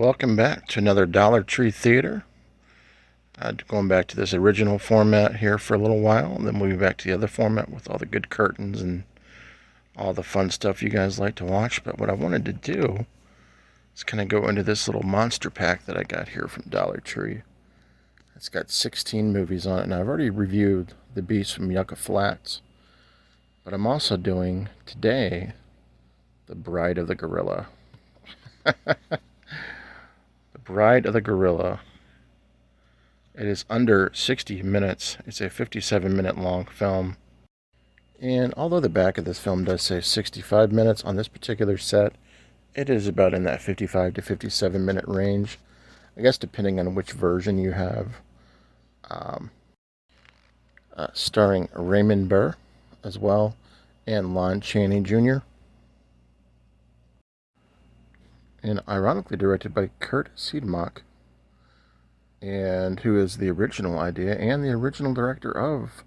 Welcome back to another Dollar Tree Theater. Going back to this original format here for a little while, and then moving back to the other format with all the good curtains and all the fun stuff you guys like to watch. But what I wanted to do is kind of go into this little monster pack that I got here from Dollar Tree. It's got 16 movies on it, and I've already reviewed The Beast from Yucca Flats. But I'm also doing, today, The Bride of the Gorilla. Bride of the Gorilla. It is under 60 minutes. It's a 57-minute long film. And although the back of this film does say 65 minutes on this particular set, it is about in that 55 to 57-minute range. I guess depending on which version you have. Starring Raymond Burr as well, and Lon Chaney Jr. And ironically directed by Kurt Siedemach, and who is the original idea and the original director of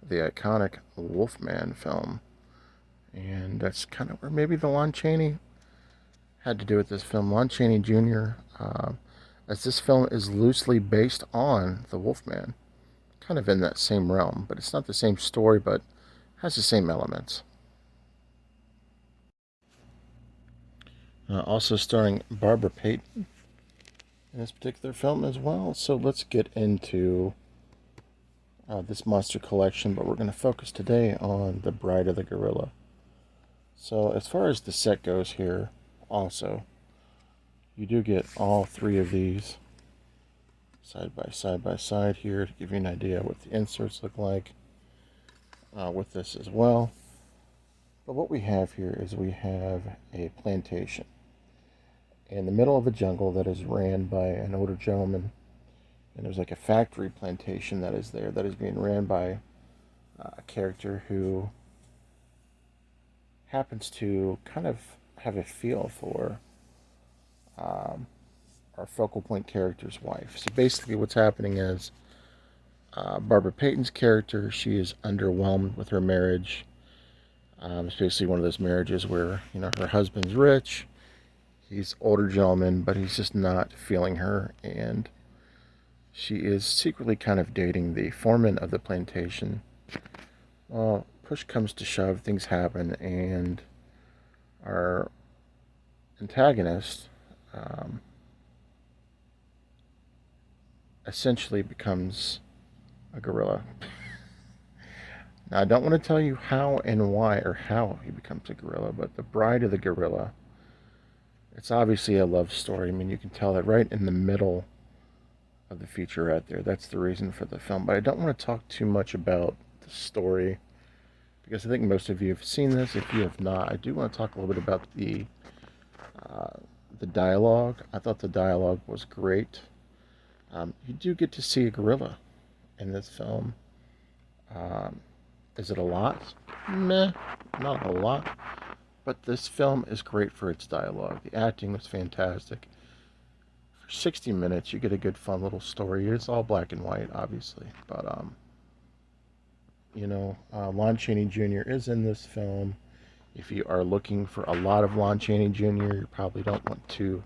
the iconic Wolfman film. And that's kind of where maybe the Lon Chaney had to do with this film. Lon Chaney Jr., as this film is loosely based on the Wolfman, kind of in that same realm, but it's not the same story, but has the same elements. Also starring Barbara Payton in this particular film as well. So let's get into this monster collection, but we're going to focus today on The Bride of the Gorilla. So as far as the set goes here, also, you do get all three of these side by side here to give you an idea what the inserts look like with this as well. But what we have here is we have a plantation in the middle of a jungle that is ran by an older gentleman, and there's like a factory plantation that is there that is being ran by a character who happens to kind of have a feel for our focal point character's wife. So basically what's happening is Barbara Payton's character, she is underwhelmed with her marriage. It's basically one of those marriages where, her husband's rich, he's older gentleman, but he's just not feeling her, and she is secretly kind of dating the foreman of the plantation. Well, push comes to shove, things happen, and our antagonist essentially becomes a gorilla. Now, I don't want to tell you how and why or how he becomes a gorilla, but The Bride of the Gorilla, it's obviously a love story. I mean, you can tell that right in the middle of the featurette there. That's the reason for the film. But I don't want to talk too much about the story, because I think most of you have seen this. If you have not, I do want to talk a little bit about the dialogue. I thought the dialogue was great. You do get to see a gorilla in this film. Is it a lot? Meh, not a lot. But this film is great for its dialogue. The acting was fantastic. For 60 minutes, you get a good, fun little story. It's all black and white, obviously. But, Lon Chaney Jr. is in this film. If you are looking for a lot of Lon Chaney Jr., you probably don't want to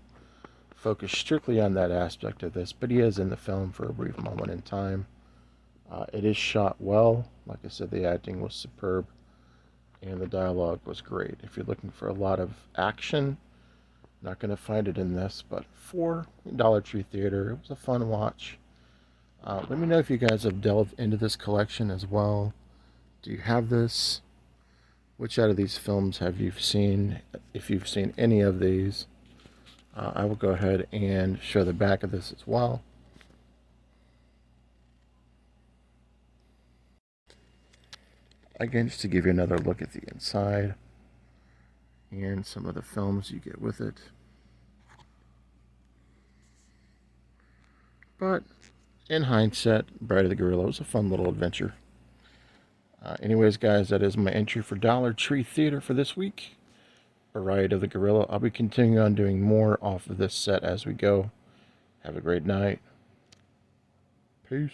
focus strictly on that aspect of this, but he is in the film for a brief moment in time. It is shot well. Like I said, the acting was superb, and the dialogue was great. If you're looking for a lot of action, not going to find it in this, but for Dollar Tree Theater, it was a fun watch. Let me know if you guys have delved into this collection as well. Do you have this? Which out of these films have you seen? If you've seen any of these, I will go ahead and show the back of this as well. Again, just to give you another look at the inside and some of the films you get with it. But in hindsight, Bride of the Gorilla was a fun little adventure. Anyways, guys, that is my entry for Dollar Tree Theater for this week. Bride of the Gorilla. I'll be continuing on doing more off of this set as we go. Have a great night. Peace.